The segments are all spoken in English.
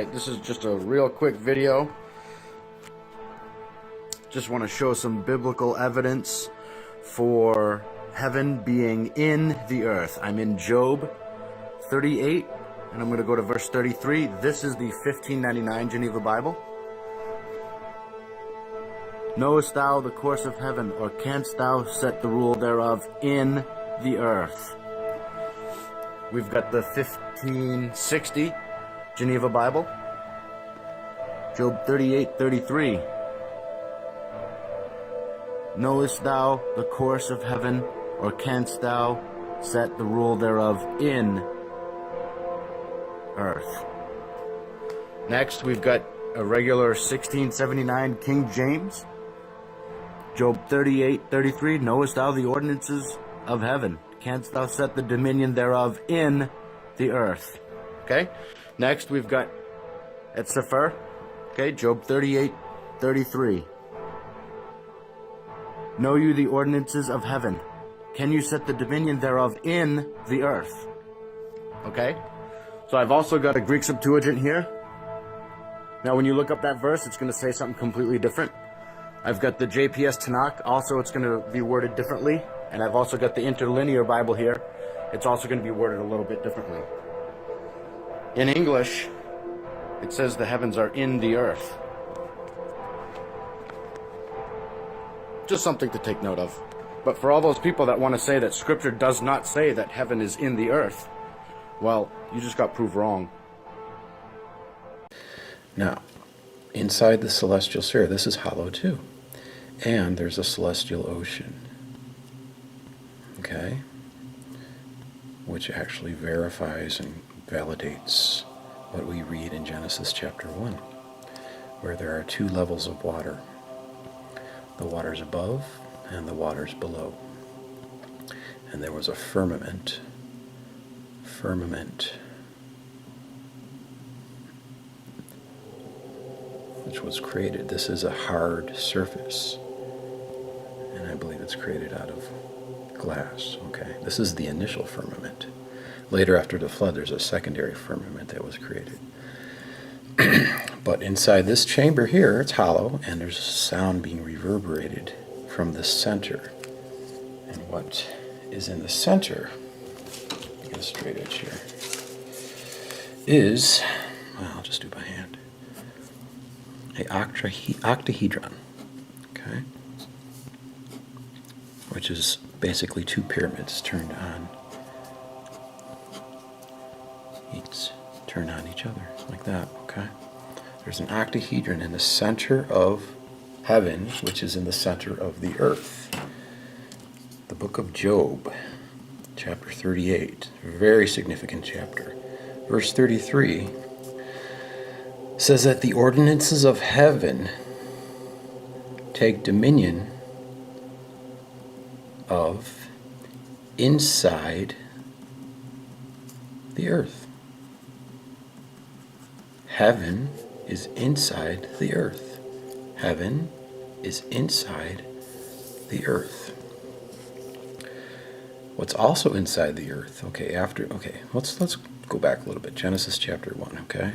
This is just a real quick video. Just want to show some biblical evidence for heaven being in the earth. I'm in Job 38, and I'm going to go to verse 33. This is the 1599 Geneva Bible. Knowest thou the course of heaven, or canst thou set the rule thereof in the earth? We've got the 1560 Geneva Bible. Job 38:33. Knowest thou the course of heaven, or canst thou set the rule thereof in earth? Next, we've got a regular 1679 King James. Job 38:33. Knowest thou the ordinances of heaven? Canst thou set the dominion thereof in the earth? Okay. Next, we've got at Sefer. Okay, Job 38:33. Know you the ordinances of heaven? Can you set the dominion thereof in the earth? Okay. So I've also got a Greek Septuagint here. Now, when you look up that verse, it's going to say something completely different. I've got the JPS Tanakh. Also, it's going to be worded differently. And I've also got the Interlinear Bible here. It's also going to be worded a little bit differently. In English, it says the heavens are in the earth. Just something to take note of. But for all those people that want to say that Scripture does not say that heaven is in the earth, well, you just got proved wrong. Now, inside the celestial sphere, this is hollow too. And there's a celestial ocean. Okay? Which actually verifies and validates what we read in Genesis chapter 1, where there are two levels of water. The waters above and the waters below. And there was a firmament, which was created. This is a hard surface, and I believe it's created out of glass. Okay, this is the initial firmament. Later, after the flood, there's a secondary firmament that was created. But inside this chamber here, it's hollow, and there's sound being reverberated from the center. And what is in the center, get a straight edge here, is, well, I'll just do by hand, a octahedron, okay, which is basically two pyramids turned on each other, like that, okay? There's an octahedron in the center of heaven, which is in the center of the earth. The book of Job, chapter 38, very significant chapter. Verse 33 says that the ordinances of heaven take dominion of inside the earth. Heaven is inside the earth. Heaven is inside the earth. What's also inside the earth? Let's go back a little bit. Genesis chapter 1, okay?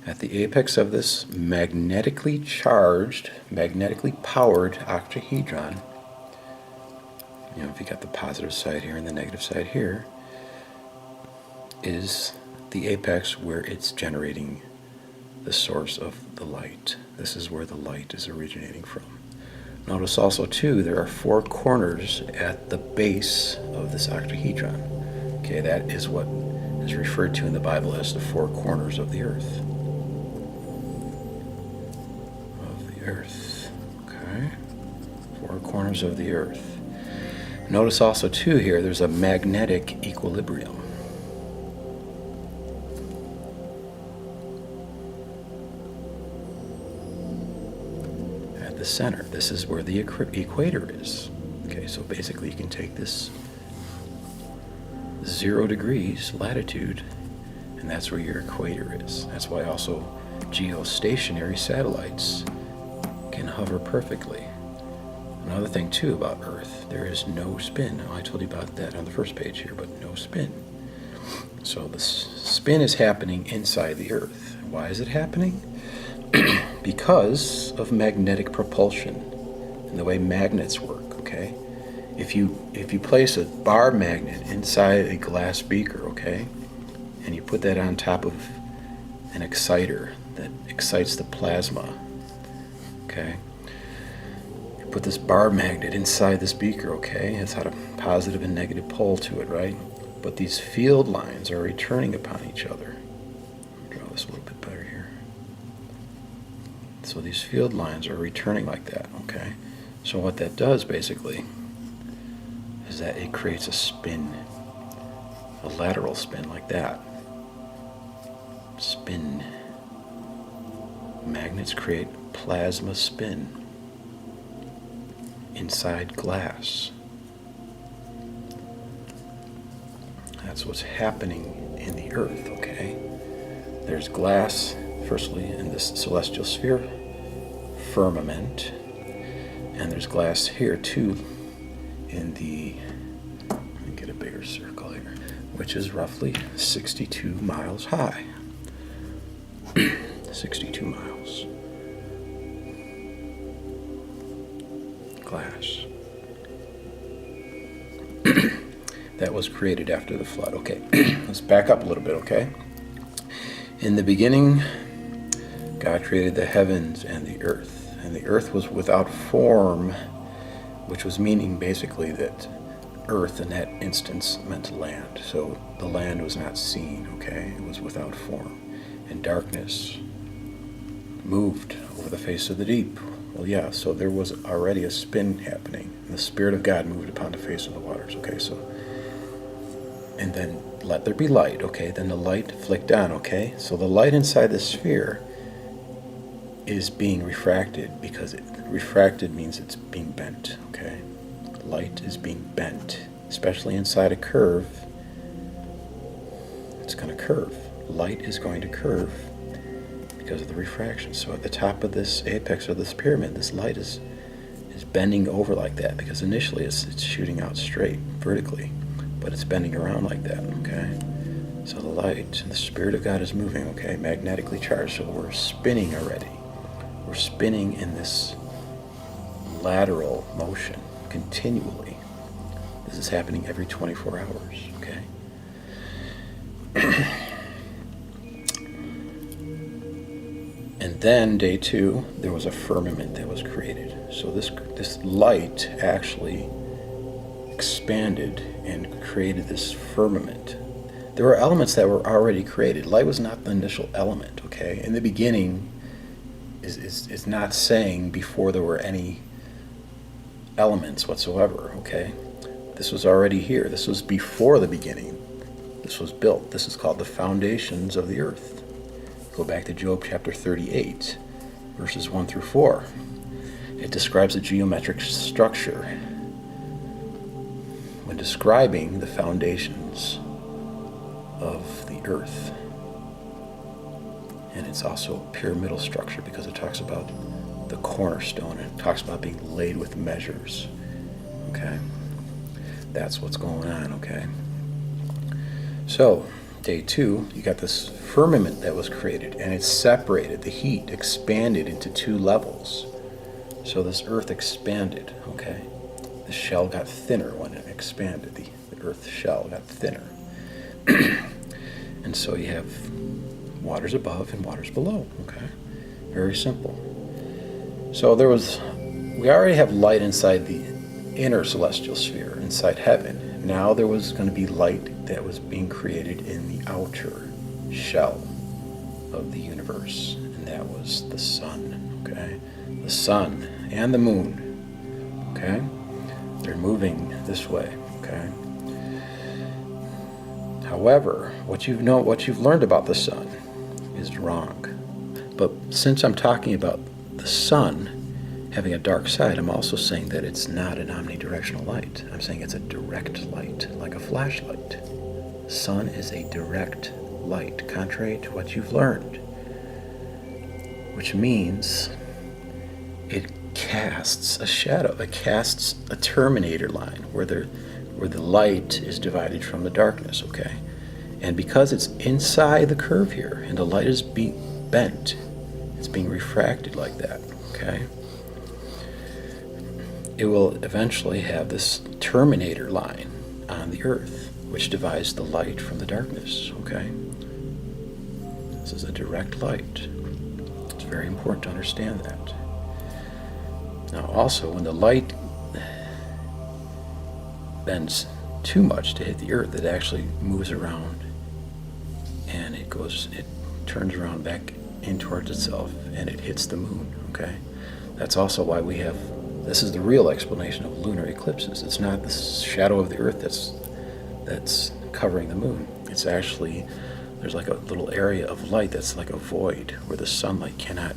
At the apex of this magnetically charged, magnetically powered octahedron, you know, if you got the positive side here and the negative side here, is the apex where it's generating the source of the light. This is where the light is originating from. Notice also too, there are four corners at the base of this octahedron. Okay, that is what is referred to in the Bible as the four corners of the earth. Okay, four corners of the earth. Notice also too here, there's a magnetic equilibrium. At the center, this is where the equator is. Okay, so basically you can take this 0 degrees latitude, and that's where your equator is. That's why also geostationary satellites can hover perfectly. Another thing too about Earth, there is no spin. I told you about that on the first page here, but no spin. So the spin is happening inside the Earth. Why is it happening? Because of magnetic propulsion and the way magnets work, okay? If you place a bar magnet inside a glass beaker, okay, and you put that on top of an exciter that excites the plasma, okay? You put this bar magnet inside this beaker, okay? It's had a positive and negative pole to it, right? But these field lines are returning upon each other. Draw this a little bit better here. So these field lines are returning like that, okay? So what that does basically is that it creates a spin, a lateral spin like that. Spin. Magnets create plasma spin inside glass. That's what's happening in the earth, okay? There's glass, firstly, in this celestial sphere, firmament, and there's glass here too in the, let me get a bigger circle here, which is roughly 62 miles high. 62 miles. Glass. That was created after the flood. Okay, let's back up a little bit, okay? In the beginning, God created the heavens and the earth was without form, which was meaning basically that earth in that instance meant land. So the land was not seen, okay? It was without form. And darkness moved over the face of the deep. Well, yeah, so there was already a spin happening, and the Spirit of God moved upon the face of the waters, okay? So, and then let there be light, okay? Then the light flicked on, okay? So the light inside the sphere is being refracted because refracted means it's being bent, okay? Light is being bent, especially inside a curve. It's going to curve. Light is going to curve because of the refraction. So at the top of this apex of this pyramid, this light is bending over like that because initially it's shooting out straight, vertically, but it's bending around like that, okay? So the light and the Spirit of God is moving, okay, magnetically charged. So we're spinning already. We're spinning in this lateral motion continually. This is happening every 24 hours, okay? And then day 2, there was a firmament that was created. So this light actually expanded and created this firmament. There were elements that were already created. Light was not the initial element, okay? In the beginning is not saying before there were any elements whatsoever, okay? This was already here. This was before the beginning. This was built. This is called the foundations of the earth. Go back to Job chapter 38, verses 1 through 4. It describes a geometric structure when describing the foundations of the earth. And it's also a pyramidal structure because it talks about the cornerstone and it talks about being laid with measures. Okay? That's what's going on, okay? So, day 2, you got this firmament that was created, and it's separated. The heat expanded into 2 levels. So this earth expanded, okay? The shell got thinner when it expanded. The earth shell got thinner. And so you have waters above and waters below, okay? Very simple. So we already have light inside the inner celestial sphere, inside heaven. Now there was going to be light that was being created in the outer shell of the universe, and that was the sun, okay? The sun and the moon, okay? They're moving this way, okay? However, what you've learned about the sun is wrong. But since I'm talking about the sun having a dark side, I'm also saying that it's not an omnidirectional light. I'm saying it's a direct light, like a flashlight. Sun is a direct light, contrary to what you've learned, which means it casts a shadow. It casts a terminator line where the light is divided from the darkness, okay? And because it's inside the curve here, and the light is bent. It's being refracted like that, okay? It will eventually have this terminator line on the Earth, which divides the light from the darkness, okay? This is a direct light. It's very important to understand that. Now also, when the light bends too much to hit the Earth, it actually moves around and it turns around back in towards itself and it hits the moon, okay? That's also why this is the real explanation of lunar eclipses. It's not the shadow of the Earth that's covering the moon. It's actually, there's like a little area of light that's like a void where the sunlight cannot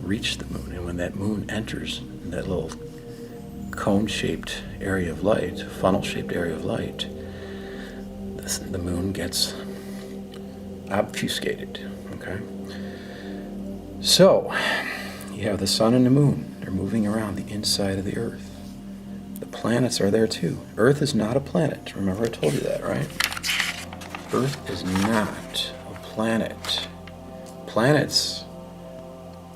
reach the moon. And when that moon enters in that little cone-shaped area of light, funnel-shaped area of light, the moon gets obfuscated, okay? So, you have the sun and the moon. They're moving around the inside of the Earth. The planets are there too. Earth is not a planet. Remember I told you that, right? Earth is not a planet. Planets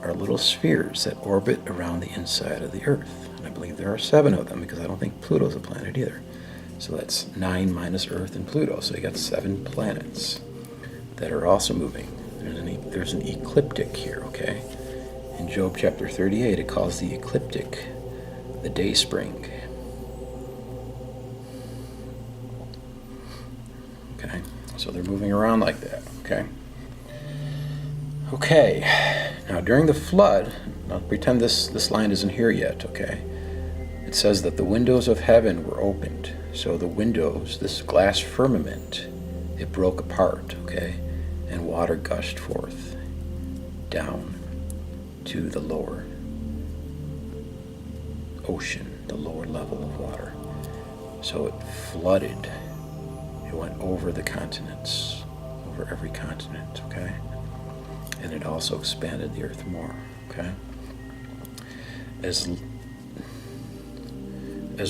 are little spheres that orbit around the inside of the Earth. And I believe there are 7 of them because I don't think Pluto's a planet either. So that's 9 minus Earth and Pluto. So you got 7 planets that are also moving. There's an ecliptic here, okay? In Job chapter 38, it calls the ecliptic the day spring. Okay, so they're moving around like that, okay? Okay, now during the flood, now pretend this line isn't here yet, okay? It says that the windows of heaven were opened. So the windows, this glass firmament, it broke apart, okay? And water gushed forth down to the lower ocean, the lower level of water. So it flooded. It went over the continents, over every continent, okay? And it also expanded the earth more, okay? As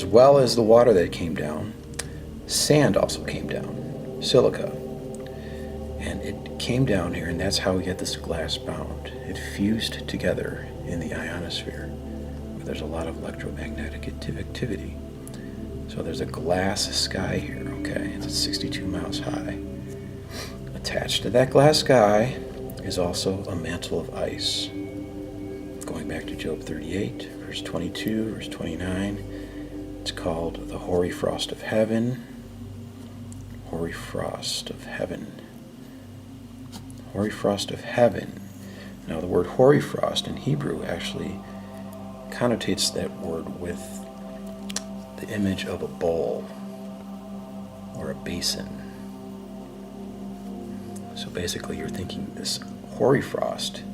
well as the water that came down, sand also came down, silica. And it came down here, and that's how we get this glass bound. It fused together in the ionosphere, where there's a lot of electromagnetic activity. So there's a glass sky here, okay? It's 62 miles high. Attached to that glass sky is also a mantle of ice. Going back to Job 38, verse 22, verse 29, it's called the hoary frost of heaven. Hoary frost of heaven. Hoary frost of heaven. Now the word hoary frost in Hebrew actually connotates that word with the image of a bowl or a basin. So basically you're thinking this hoary frost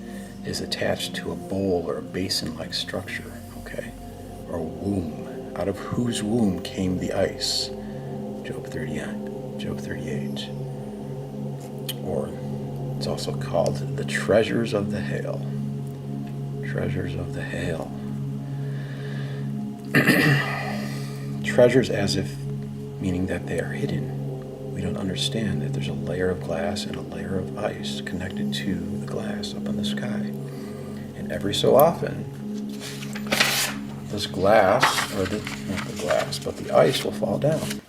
is attached to a bowl or a basin-like structure, okay? Or a womb, out of whose womb came the ice. Job 38. Or it's also called the treasures of the hail. Treasures of the hail. Treasures as if meaning that they are hidden. We don't understand that there's a layer of glass and a layer of ice connected to the glass up in the sky. And every so often, this glass, or not the glass, but the ice will fall down.